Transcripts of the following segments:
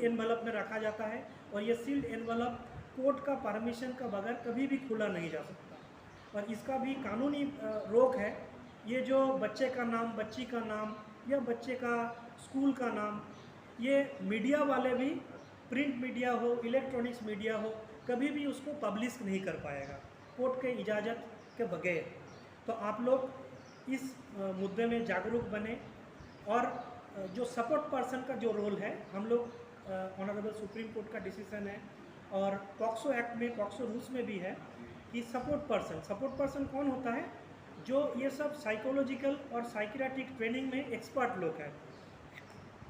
Envelope में रखा जाता है और ये सील्ड एनवलप कोर्ट का परमिशन का बगैर कभी भी खुला नहीं जा सकता। और इसका भी कानूनी रोक है। ये जो बच्चे का नाम, बच्ची का नाम या बच्चे का स्कूल का नाम, ये मीडिया वाले भी, प्रिंट मीडिया हो, इलेक्ट्रॉनिक्स मीडिया हो, कभी भी उसको पब्लिश नहीं कर पाएगा कोर्ट के इजाज़त के बगैर। तो आप लोग इस मुद्दे में जागरूक बने। और जो सपोर्ट पर्सन का जो रोल है, हम लोग ऑनरेबल सुप्रीम कोर्ट का डिसीजन है और पॉक्सो एक्ट में, पॉक्सो रूल्स में भी है कि सपोर्ट पर्सन कौन होता है? जो ये सब साइकोलॉजिकल और साइकियाट्रिक ट्रेनिंग में एक्सपर्ट लोग हैं।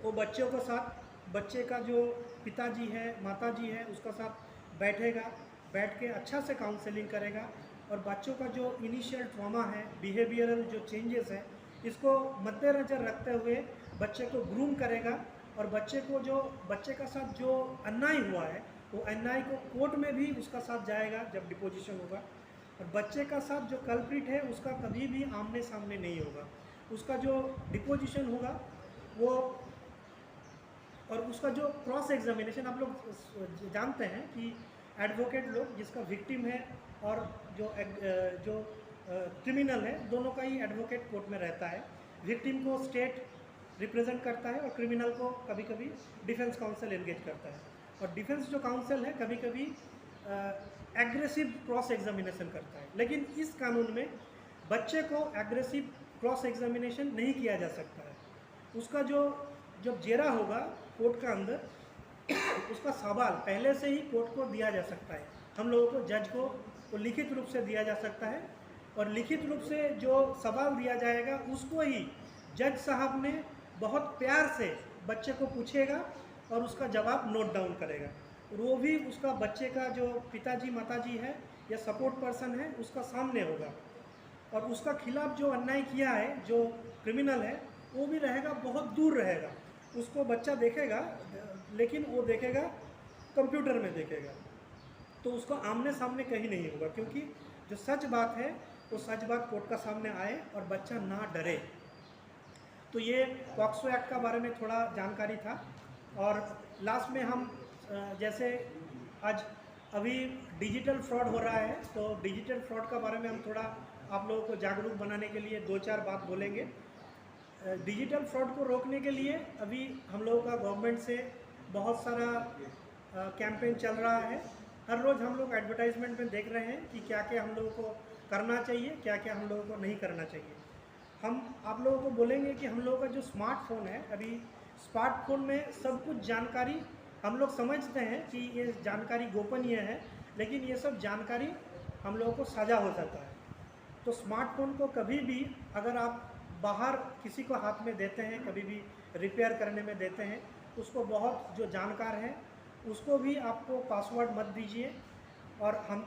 वो बच्चों के साथ, बच्चे का जो पिताजी है, माताजी है, उसका साथ बैठेगा, बैठ के अच्छा से काउंसलिंग करेगा और बच्चों का जो इनिशियल ट्रॉमा है, बिहेवियरल जो चेंजेस है, इसको मद्देनज़र रखते हुए बच्चे को ग्रूम करेगा और बच्चे का साथ जो अन्याय हुआ है, वो अन्याय को कोर्ट में भी उसका साथ जाएगा जब डिपोजिशन होगा। और बच्चे का साथ जो कल्प्रिट है उसका कभी भी आमने सामने नहीं होगा। उसका जो डिपोजिशन होगा वो, और उसका जो क्रॉस एग्जामिनेशन, आप लोग जानते हैं कि एडवोकेट लोग जिसका विक्टिम है और जो क्रिमिनल है, दोनों का ही एडवोकेट कोर्ट में रहता है। विक्टिम को स्टेट रिप्रेजेंट करता है और क्रिमिनल को कभी कभी डिफेंस काउंसिल एंगेज करता है। और डिफेंस जो काउंसिल है कभी कभी एग्रेसिव क्रॉस एग्जामिनेशन करता है। लेकिन इस कानून में बच्चे को एग्रेसिव क्रॉस एग्जामिनेशन नहीं किया जा सकता है। उसका जो जब जेरा होगा कोर्ट का अंदर, उसका सवाल पहले से ही कोर्ट को दिया जा सकता है। हम लोगों को, जज को लिखित रूप से दिया जा सकता है और लिखित रूप से जो सवाल दिया जाएगा उसको ही जज साहब ने बहुत प्यार से बच्चे को पूछेगा और उसका जवाब नोट डाउन करेगा। और वो भी उसका, बच्चे का जो पिताजी माताजी है या सपोर्ट पर्सन है, उसका सामने होगा। और उसका खिलाफ जो अन्याय किया है, जो क्रिमिनल है, वो भी रहेगा, बहुत दूर रहेगा। उसको बच्चा देखेगा, लेकिन वो देखेगा कंप्यूटर में देखेगा, तो उसको आमने सामने कहीं नहीं होगा। क्योंकि जो सच बात है वो सच बात कोर्ट का सामने आए और बच्चा ना डरे। तो ये पॉक्सो एक्ट का बारे में थोड़ा जानकारी था। और लास्ट में हम जैसे आज अभी डिजिटल फ्रॉड हो रहा है, तो डिजिटल फ्रॉड का बारे में हम थोड़ा आप लोगों को जागरूक बनाने के लिए 2-4 बात बोलेंगे। डिजिटल फ्रॉड को रोकने के लिए अभी हम लोगों का गवर्नमेंट से बहुत सारा कैंपेन चल रहा है। हर रोज़ हम लोग एडवर्टाइजमेंट में देख रहे हैं कि क्या क्या हम लोगों को करना चाहिए, क्या क्या हम लोगों को नहीं करना चाहिए। हम आप लोगों को बोलेंगे कि हम लोगों का जो स्मार्टफोन है, अभी स्मार्टफोन में सब कुछ जानकारी, हम लोग समझते हैं कि ये जानकारी गोपनीय है, लेकिन ये सब जानकारी हम लोगों को साझा हो जाता है। तो स्मार्टफोन को कभी भी अगर आप बाहर किसी को हाथ में देते हैं, कभी भी रिपेयर करने में देते हैं, उसको बहुत जो जानकार है उसको भी आपको पासवर्ड मत दीजिए। और हम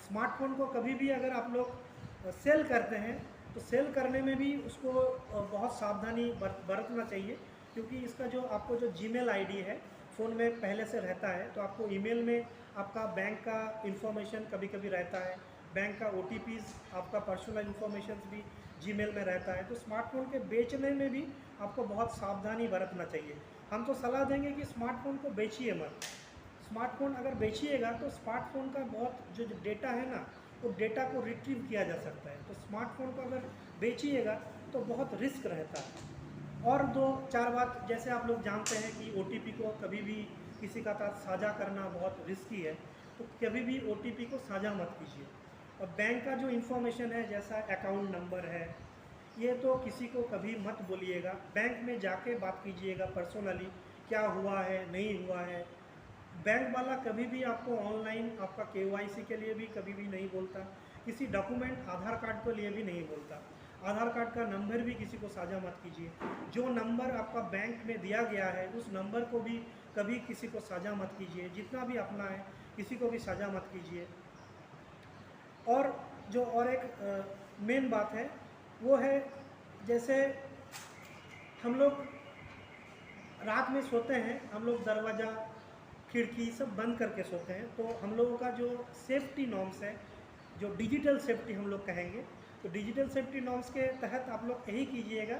स्मार्टफोन को कभी भी अगर आप लोग सेल करते हैं तो सेल करने में भी उसको बहुत सावधानी बरतना चाहिए। क्योंकि इसका जो आपको जो जीमेल आईडी है फ़ोन में पहले से रहता है, तो आपको ईमेल में आपका बैंक का इन्फॉर्मेशन कभी कभी रहता है, बैंक का OTPs, आपका पर्सनल इन्फॉर्मेशन भी जीमेल में रहता है। तो स्मार्टफोन के बेचने में भी आपको बहुत सावधानी बरतना चाहिए। हम तो सलाह देंगे कि स्मार्टफोन को बेचिए मत। स्मार्टफोन अगर बेचिएगा तो स्मार्टफोन का बहुत जो डेटा है ना, वो डेटा को रिट्रीव किया जा सकता है। तो स्मार्टफोन को अगर बेचिएगा तो बहुत रिस्क रहता है। और 2-4 बात, जैसे आप लोग जानते हैं कि OTP को कभी भी किसी का साथ साझा करना बहुत रिस्की है, तो कभी भी OTP को साझा मत कीजिए। और बैंक का जो इन्फॉर्मेशन है, जैसा अकाउंट नंबर है, ये तो किसी को कभी मत बोलिएगा। बैंक में जाके बात कीजिएगा पर्सनली, क्या हुआ है नहीं हुआ है। बैंक वाला कभी भी आपको ऑनलाइन आपका KYC के लिए भी कभी भी नहीं बोलता, किसी डॉक्यूमेंट आधार कार्ड के लिए भी नहीं बोलता। आधार कार्ड का नंबर भी किसी को साझा मत कीजिए। जो नंबर आपका बैंक में दिया गया है उस नंबर को भी कभी किसी को साझा मत कीजिए। जितना भी अपना है किसी को भी साझा मत कीजिए। और जो और एक मेन बात है वो है, जैसे हम लोग रात में सोते हैं, हम लोग दरवाज़ा खिड़की सब बंद करके सोते हैं, तो हम लोगों का जो सेफ्टी नॉर्म्स है, जो डिजिटल सेफ्टी हम लोग कहेंगे, तो डिजिटल सेफ्टी नॉर्म्स के तहत आप लोग यही कीजिएगा,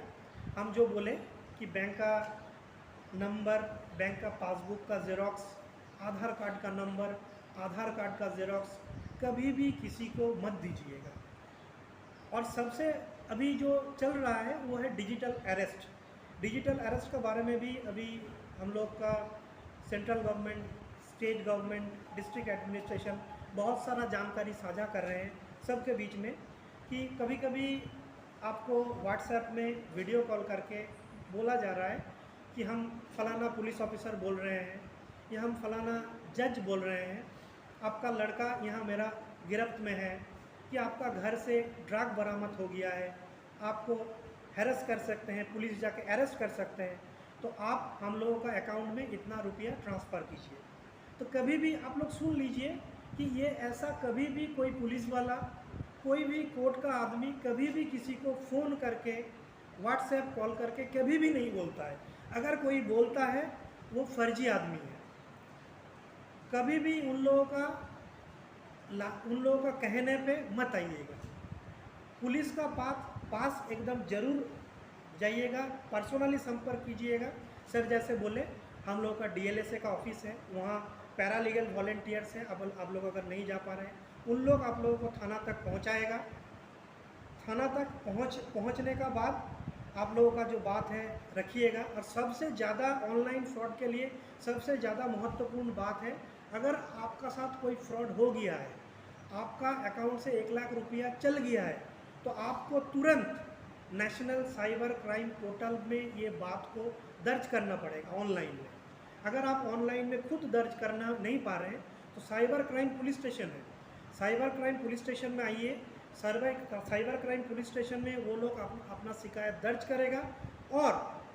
हम जो बोले कि बैंक का नंबर, बैंक का पासबुक का ज़ेरॉक्स, आधार कार्ड का नंबर, आधार कार्ड का ज़ेरॉक्स कभी भी किसी को मत दीजिएगा। और सबसे अभी जो चल रहा है वो है डिजिटल अरेस्ट। डिजिटल अरेस्ट के बारे में भी अभी हम लोग का central government, state government, district administration बहुत सारा जानकारी साझा कर रहे हैं सबके बीच में, कि कभी कभी आपको व्हाट्सएप में वीडियो कॉल करके बोला जा रहा है कि हम फलाना पुलिस ऑफिसर बोल रहे हैं या हम फलाना जज बोल रहे हैं, आपका लड़का यहाँ मेरा गिरफ्त में है, कि आपका घर से ड्रग बरामद हो गया है, आपको हैरेस कर सकते हैं, पुलिस जाके अरेस्ट कर सकते हैं, तो आप हम लोगों का अकाउंट में इतना रुपया ट्रांसफ़र कीजिए। तो कभी भी आप लोग सुन लीजिए कि ये ऐसा कभी भी कोई पुलिस वाला, कोई भी कोर्ट का आदमी कभी भी किसी को फ़ोन करके, व्हाट्सएप कॉल करके कभी भी नहीं बोलता है। अगर कोई बोलता है वो फर्जी आदमी है। कभी भी उन लोगों का कहने पे मत आइएगा। पुलिस का पास एकदम ज़रूर जाइएगा, पर्सनली संपर्क कीजिएगा। सर जैसे बोले, हम लोगों का डीएलएसए का ऑफिस है, वहाँ पैरालीगल वॉलेंटियर्स हैं। अब लोग अगर नहीं जा पा रहे हैं, उन लोग आप लोगों को थाना तक पहुँचाएगा। थाना तक पहुँचने का बाद आप लोगों का जो बात है रखिएगा। और सबसे ज़्यादा ऑनलाइन फ्रॉड के लिए सबसे ज़्यादा महत्वपूर्ण बात है, अगर आपका साथ कोई फ्रॉड हो गया है, आपका अकाउंट से 1 लाख रुपया चल गया है, तो आपको तुरंत नेशनल साइबर क्राइम पोर्टल में ये बात को दर्ज करना पड़ेगा ऑनलाइन में। अगर आप ऑनलाइन में खुद दर्ज करना नहीं पा रहे हैं तो साइबर क्राइम पुलिस स्टेशन है, साइबर क्राइम पुलिस स्टेशन में आइए। साइबर क्राइम पुलिस स्टेशन में वो लोग अपना शिकायत दर्ज करेगा और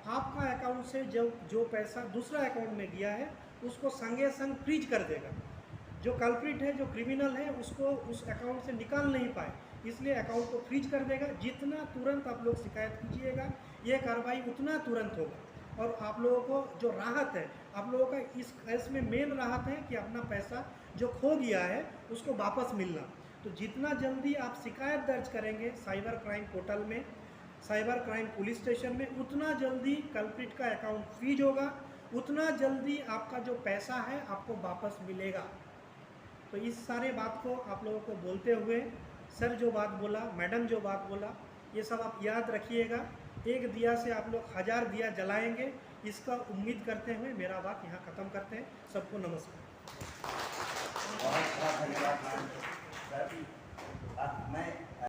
आपका अकाउंट से जो पैसा दूसरा अकाउंट में गया है उसको संगे संग फ्रीज कर देगा। जो कल्प्रिट है, जो क्रिमिनल है, उसको उस अकाउंट से निकाल नहीं पाए, इसलिए अकाउंट को फ्रीज कर देगा। जितना तुरंत आप लोग शिकायत कीजिएगा, ये कार्रवाई उतना तुरंत होगा। और आप लोगों को जो राहत है, आप लोगों का इस केस में मेन राहत है कि अपना पैसा जो खो गया है उसको वापस मिलना। तो जितना जल्दी आप शिकायत दर्ज करेंगे साइबर क्राइम पोर्टल में, साइबर क्राइम पुलिस स्टेशन में, उतना जल्दी कल्प्रिट का अकाउंट फ्रीज होगा, उतना जल्दी आपका जो पैसा है आपको वापस मिलेगा। तो इस सारे बात को आप लोगों को बोलते हुए, सर जो बात बोला, मैडम जो बात बोला, ये सब आप याद रखिएगा। एक दिया से आप लोग 1000 दिया जलाएंगे, इसका उम्मीद करते हुए मेरा बात यहाँ ख़त्म करते हैं। सबको नमस्कार। बहुत बहुत धन्यवाद मैम। सर मैं